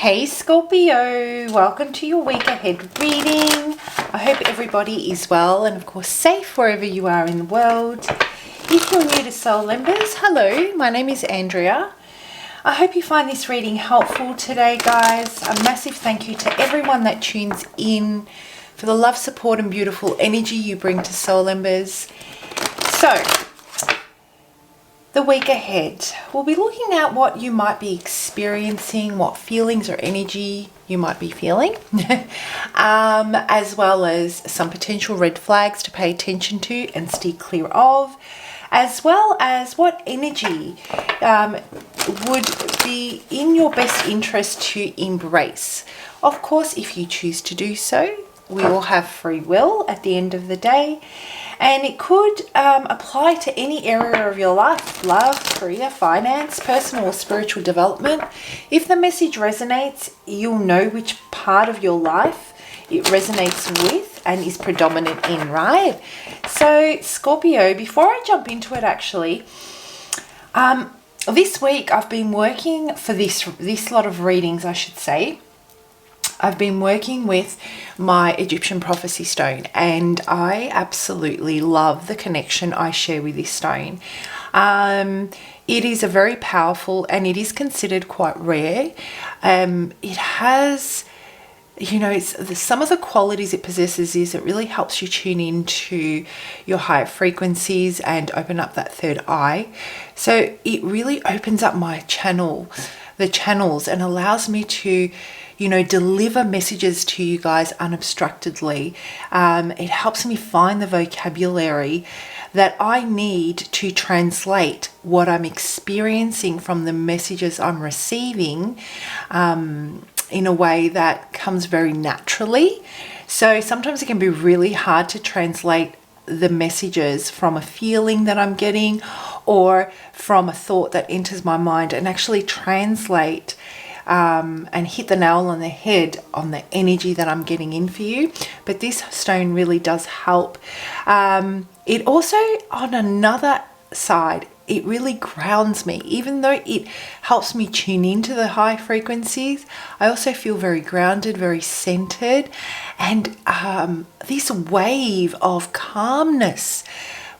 Hey Scorpio, welcome to your week ahead reading. I hope everybody is well and of course safe wherever you are in the world. If you're new to Soul Members, hello, my name is Andrea. I hope you find this reading helpful today, guys. A massive thank you to everyone that tunes in for the love, support and beautiful energy you bring to Soul Members. So, the week ahead, we'll be looking at what you might be experiencing, what feelings or energy you might be feeling, as well as some potential red flags to pay attention to and steer clear of, as well as what energy would be in your best interest to embrace. Of course, if you choose to do so, we all have free will at the end of the day. And it could apply to any area of your life: love, career, finance, personal or spiritual development. If the message resonates, you'll know which part of your life it resonates with and is predominant in, right? So Scorpio, before I jump into it actually, this week I've been working for this lot of readings, I should say. I've been working with my Egyptian Prophecy stone and I absolutely love the connection I share with this stone. It is a very powerful and it is considered quite rare. It has, some of the qualities it possesses is it really helps you tune into your higher frequencies and open up that third eye. So it really opens up the channels and allows me to deliver messages to you guys unobstructedly. It helps me find the vocabulary that I need to translate what I'm experiencing from the messages I'm receiving in a way that comes very naturally. So sometimes it can be really hard to translate the messages from a feeling that I'm getting or from a thought that enters my mind and actually translate and hit the nail on the head on the energy that I'm getting in for you. But this stone really does help. It also, on another side, it really grounds me. Even though it helps me tune into the high frequencies, I also feel very grounded, very centered. And this wave of calmness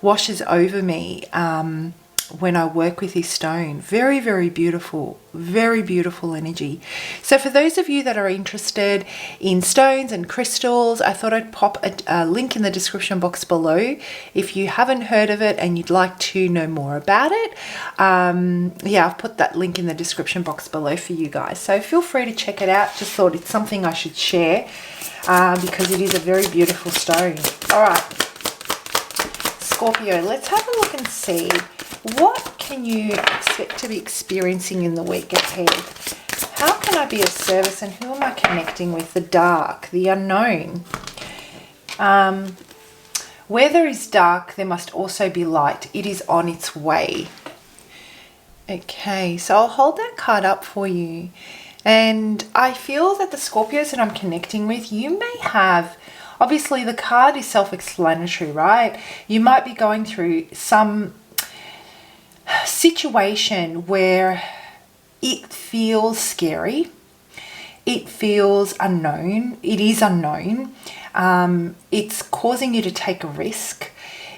washes over me when I work with this stone. Very, very beautiful energy. So for those of you that are interested in stones and crystals, I thought I'd pop a link in the description box below if you haven't heard of it and you'd like to know more about it. I've put that link in the description box below for you guys, so feel free to check it out. Just thought it's something I should share because it is a very beautiful stone. All right, Scorpio, let's have a look and see what can you expect to be experiencing in the week ahead. How can I be of service and who am I connecting with? The dark, the unknown. Where there is dark, there must also be light. It is on its way. Okay, so I'll hold that card up for you. And I feel that the Scorpios that I'm connecting with, you may have, obviously the card is self-explanatory, right? You might be going through some situation where it feels scary, it feels unknown, it is unknown, it's causing you to take a risk.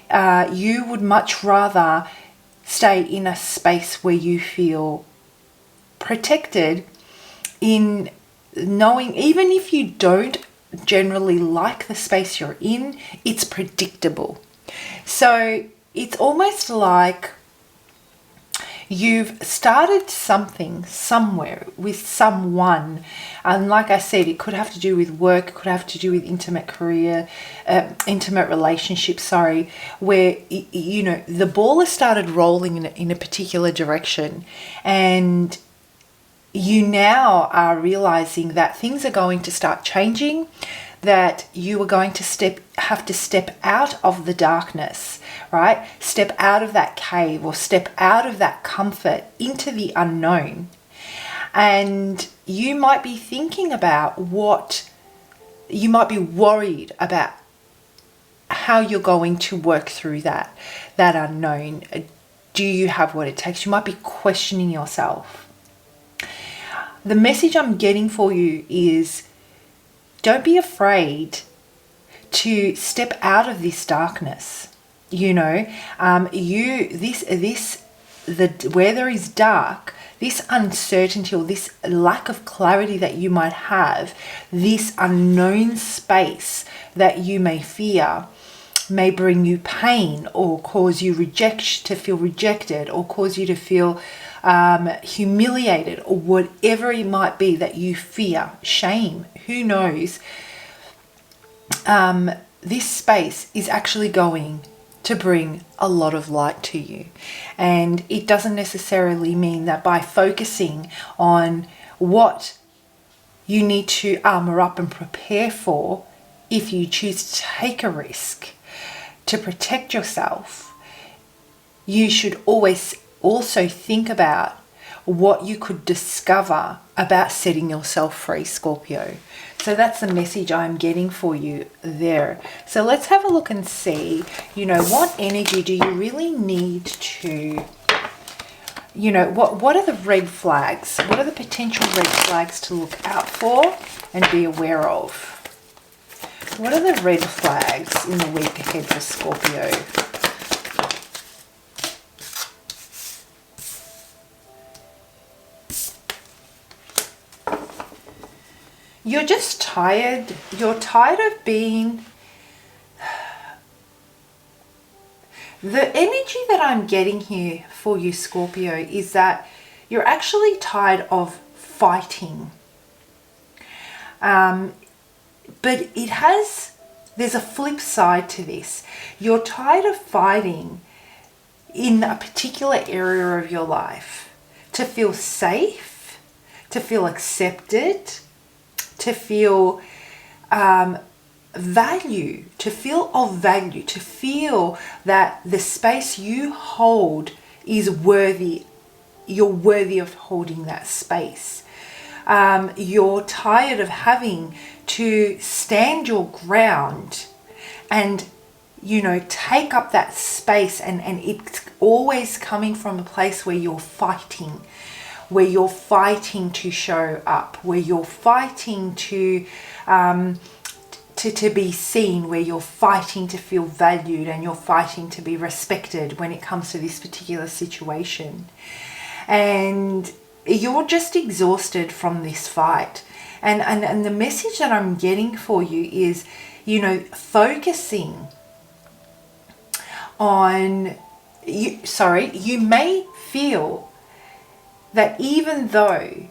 You would much rather stay in a space where you feel protected, in knowing even if you don't generally like the space you're in, it's predictable. So it's almost like you've started something somewhere with someone, and like I said, it could have to do with work, it could have to do with intimate relationships, where the ball has started rolling in a particular direction, and you now are realizing that things are going to start changing, that you are going to have to step out of the darkness, right? Step out of that cave or step out of that comfort into the unknown. And you might be thinking about you might be worried about how you're going to work through that unknown. Do you have what it takes? You might be questioning yourself. the message I'm getting for you is don't be afraid to step out of this darkness. You know, where there is dark, this uncertainty or this lack of clarity that you might have, this unknown space that you may fear, may bring you pain or cause you to feel rejected, or cause you to feel humiliated, or whatever it might be that you fear, shame, who knows. This space is actually going to bring a lot of light to you. And it doesn't necessarily mean that by focusing on what you need to armor up and prepare for, if you choose to take a risk to protect yourself, you should always also think about what you could discover about setting yourself free, Scorpio. So that's the message I'm getting for you there. So let's have a look and see, what energy do you really need to, what are the red flags? What are the potential red flags to look out for and be aware of? What are the red flags in the week ahead for Scorpio? You're just tired. You're tired of being... The energy that I'm getting here for you, Scorpio, is that you're actually tired of fighting. But there's a flip side to this. You're tired of fighting in a particular area of your life to feel safe, to feel accepted, to feel value, to feel of value, to feel that the space you hold is worthy. You're worthy of holding that space. You're tired of having to stand your ground and, take up that space, and it's always coming from a place where you're fighting to show up, where you're fighting to be seen, where you're fighting to feel valued, and you're fighting to be respected when it comes to this particular situation. And you're just exhausted from this fight. And the message that I'm getting for you is, focusing on, you may feel that even though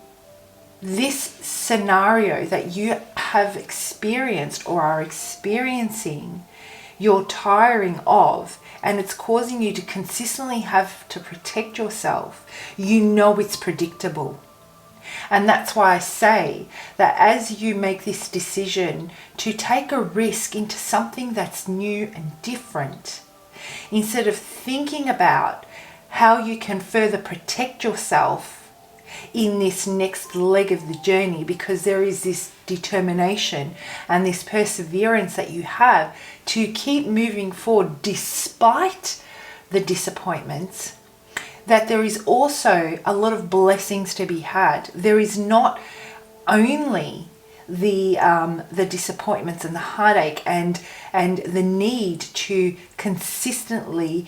this scenario that you have experienced or are experiencing, you're tiring of, and it's causing you to consistently have to protect yourself, it's predictable. And that's why I say that as you make this decision to take a risk into something that's new and different, instead of thinking about how you can further protect yourself in this next leg of the journey, because there is this determination and this perseverance that you have to keep moving forward despite the disappointments, that there is also a lot of blessings to be had. There is not only the disappointments and the heartache and the need to consistently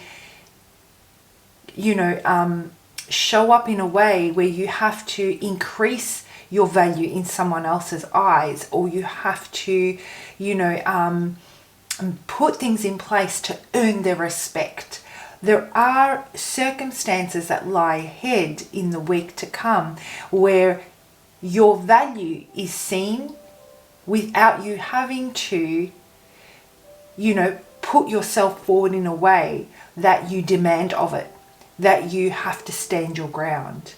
show up in a way where you have to increase your value in someone else's eyes, or you have to put things in place to earn their respect. There are circumstances that lie ahead in the week to come where your value is seen without you having to, put yourself forward in a way that you demand of it, that you have to stand your ground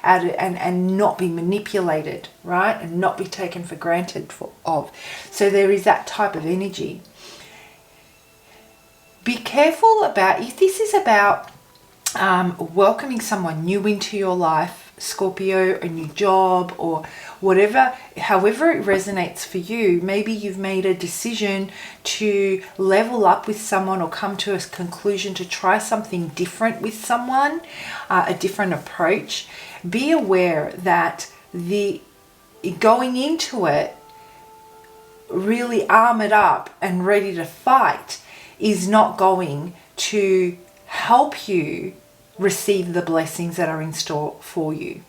and not be manipulated, right? And not be taken for granted of. So there is that type of energy. Be careful about, if this is about welcoming someone new into your life, Scorpio, a new job or whatever, however it resonates for you. Maybe you've made a decision to level up with someone or come to a conclusion to try something different with someone, a different approach. Be aware that the going into it really armored up and ready to fight is not going to help you receive the blessings that are in store for you.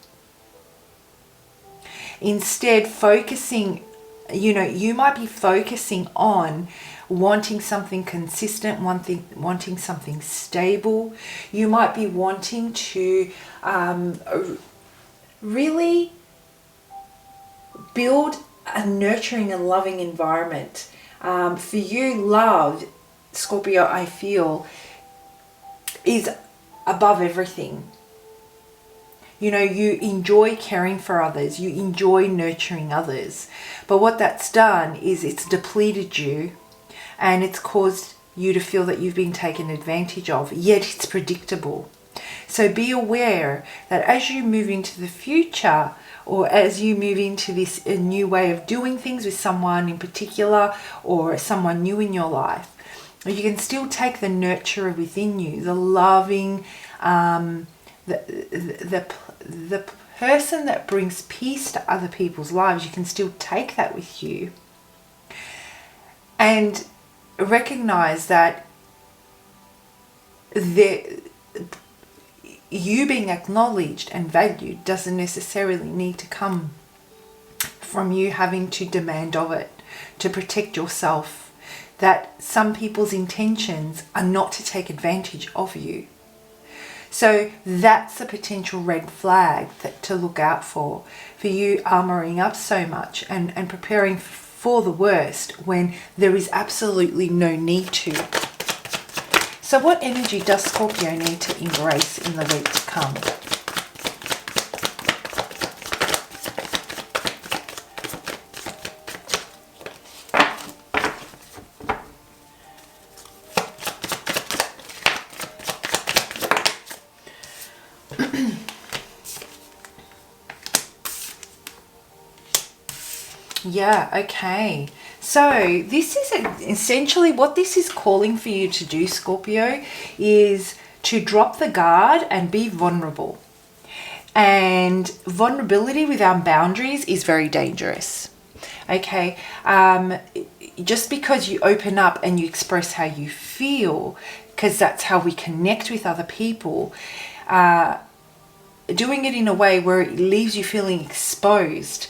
Instead, focusing, you might be focusing on wanting something consistent, wanting something stable. You might be wanting to really build a nurturing and loving environment. For you, love, Scorpio, I feel, is above everything. You enjoy caring for others. You enjoy nurturing others. But what that's done is it's depleted you, and it's caused you to feel that you've been taken advantage of, yet it's predictable. So be aware that as you move into the future, or as you move into this new way of doing things with someone in particular, or someone new in your life, you can still take the nurturer within you, the loving, the person that brings peace to other people's lives. You can still take that with you and recognize that you being acknowledged and valued doesn't necessarily need to come from you having to demand of it to protect yourself. That some people's intentions are not to take advantage of you. So that's a potential red flag to look out for you armoring up so much and preparing for the worst when there is absolutely no need to. So what energy does Scorpio need to embrace in the week to come? Yeah, okay. So this is essentially what this is calling for you to do, Scorpio, is to drop the guard and be vulnerable. And vulnerability without boundaries is very dangerous. Okay, just because you open up and you express how you feel, because that's how we connect with other people, doing it in a way where it leaves you feeling exposed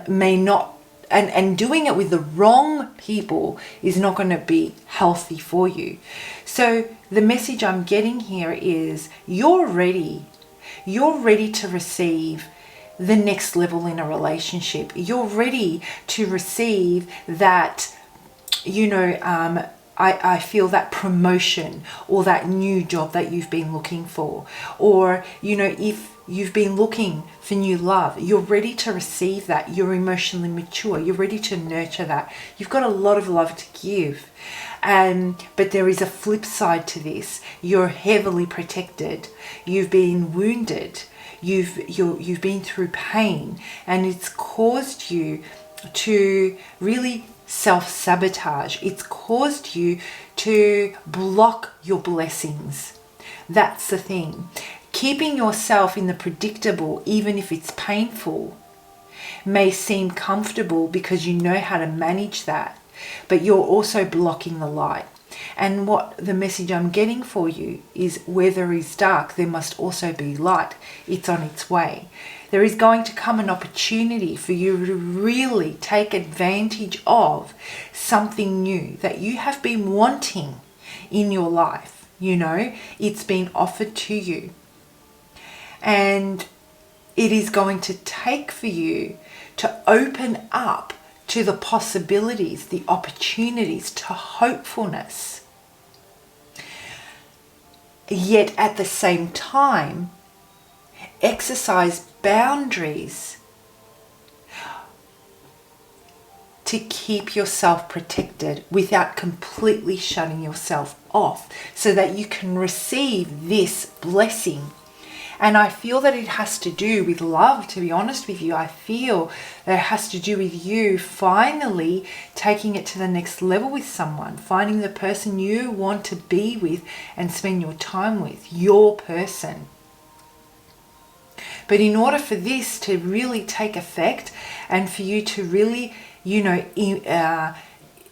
may not, and doing it with the wrong people is not going to be healthy for you. So the message I'm getting here is you're ready to receive the next level in a relationship. You're ready to receive that, I feel that promotion or that new job that you've been looking for. Or, if you've been looking for new love, you're ready to receive that. You're emotionally mature. You're ready to nurture that. You've got a lot of love to give. But there is a flip side to this. You're heavily protected. You've been wounded. You've been through pain, and it's caused you to really self-sabotage. It's caused you to block your blessings. That's the thing. Keeping yourself in the predictable, even if it's painful, may seem comfortable because you know how to manage that, but you're also blocking the light. And what the message I'm getting for you is, where there is dark, there must also be light. It's on its way. There is going to come an opportunity for you to really take advantage of something new that you have been wanting in your life. It's been offered to you. And it is going to take for you to open up to the possibilities, the opportunities, to hopefulness. Yet at the same time, exercise boundaries to keep yourself protected without completely shutting yourself off, so that you can receive this blessing. And I feel that it has to do with love, to be honest with you. I feel that it has to do with you finally taking it to the next level with someone, finding the person you want to be with and spend your time with, your person. But in order for this to really take effect and for you to really,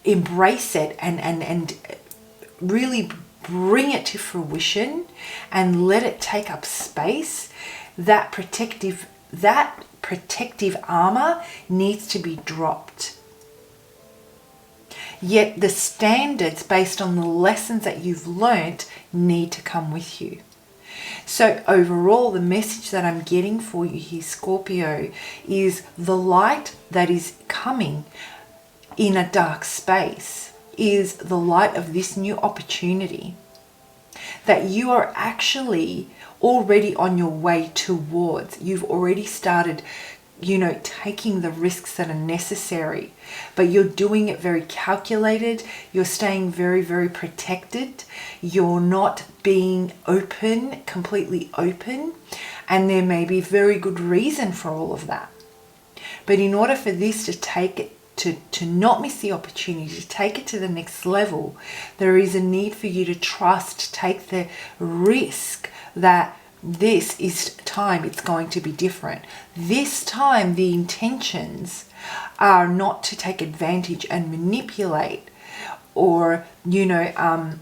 embrace it and really bring it to fruition and let it take up space, that protective armor needs to be dropped. Yet the standards based on the lessons that you've learnt need to come with you. So overall, the message that I'm getting for you here, Scorpio, is the light that is coming in a dark space is the light of this new opportunity that you are actually already on your way towards. You've already started, taking the risks that are necessary, but you're doing it very calculated. You're staying very, very protected. You're not being open, completely open, and there may be very good reason for all of that. But in order for this to take it, to not miss the opportunity, to take it to the next level, there is a need for you to trust, take the risk that this is time it's going to be different. This time the intentions are not to take advantage and manipulate or, are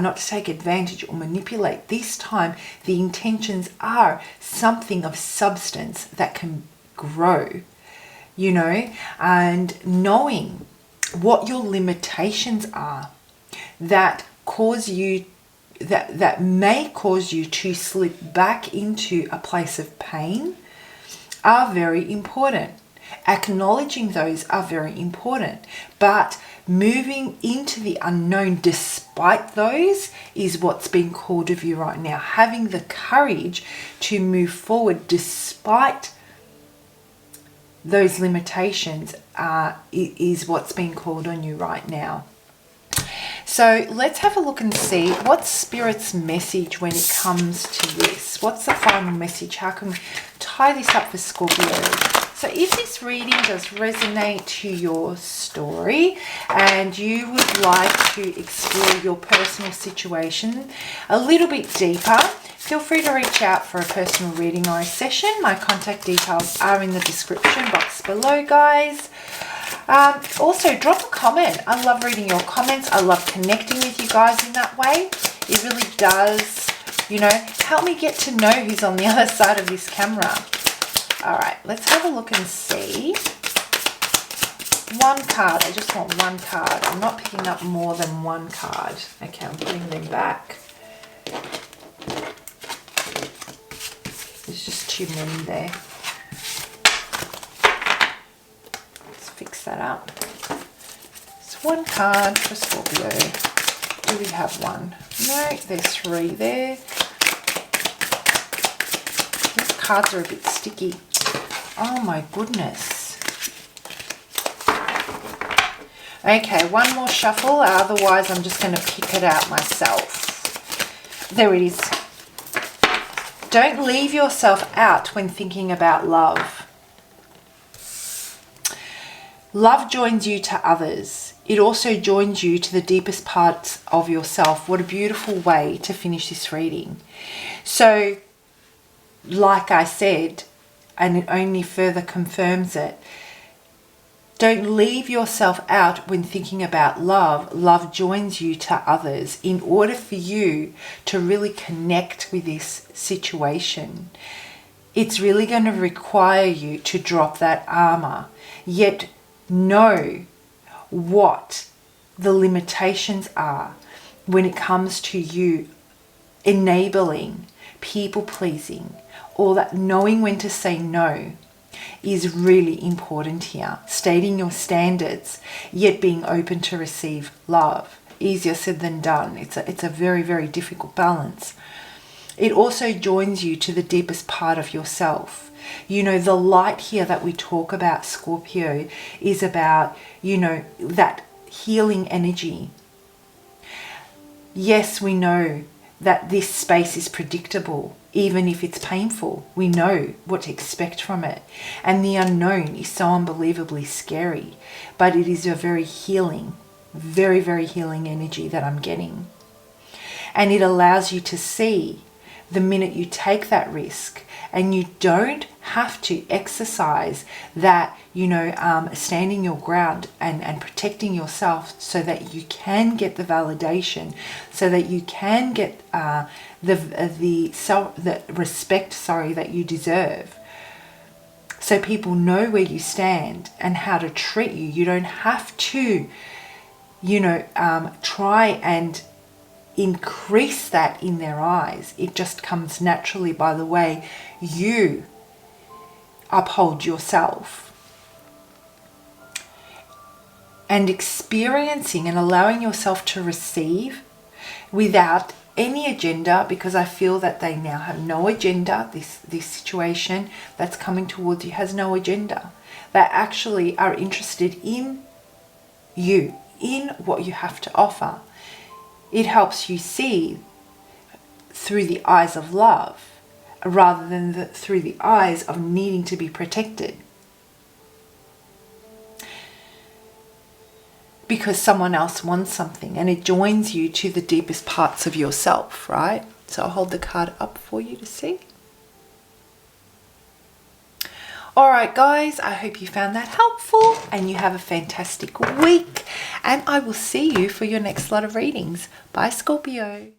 not to take advantage or manipulate. This time the intentions are something of substance that can grow, and knowing what your limitations are that may cause you to slip back into a place of pain are very important. Acknowledging those are very important, but moving into the unknown despite those is what's being called of you right now. Having the courage to move forward despite those limitations is what's being called on you right now. So let's have a look and see what's Spirit's message when it comes to this. What's the final message? How can we tie this up for Scorpio? So if this reading does resonate to your story and you would like to explore your personal situation a little bit deeper, feel free to reach out for a personal reading or a session. My contact details are in the description box below, guys. Also, drop a comment. I love reading your comments. I love connecting with you guys in that way. It really does, help me get to know who's on the other side of this camera. All right, let's have a look and see. One card. I just want one card. I'm not picking up more than one card. Okay, I'm putting them back. There's just too many there. Let's fix that up. It's one card for Scorpio. Do we have one? No, there's three there. These cards are a bit sticky. Oh my goodness. Okay, one more shuffle. Otherwise, I'm just going to pick it out myself. There it is. Don't leave yourself out when thinking about love. Love joins you to others. It also joins you to the deepest parts of yourself. What a beautiful way to finish this reading. So, like I said, and it only further confirms it, don't leave yourself out when thinking about love. Love joins you to others in order for you to really connect with this situation. It's really going to require you to drop that armor, yet know what the limitations are when it comes to you enabling, people pleasing, or that knowing when to say no is really important here. Stating your standards, yet being open to receive love. Easier said than done. It's a very, very difficult balance. It also joins you to the deepest part of yourself. The light here that we talk about, Scorpio, is about, that healing energy. Yes, we know that this space is predictable. Even if it's painful, we know what to expect from it. And the unknown is so unbelievably scary. But it is a very healing, very, very healing energy that I'm getting. And it allows you to see the minute you take that risk, and you don't have to exercise that, standing your ground and protecting yourself so that you can get the validation, so that you can get the respect, that you deserve. So people know where you stand and how to treat you. You don't have to, try and increase that in their eyes. It just comes naturally by the way you uphold yourself. And experiencing and allowing yourself to receive without any agenda, because I feel that they now have no agenda. This situation that's coming towards you has no agenda. They actually are interested in you, in what you have to offer. It helps you see through the eyes of love rather than through the eyes of needing to be protected. Because someone else wants something, and it joins you to the deepest parts of yourself, right? So I'll hold the card up for you to see. All right, guys, I hope you found that helpful and you have a fantastic week. And I will see you for your next lot of readings. Bye, Scorpio.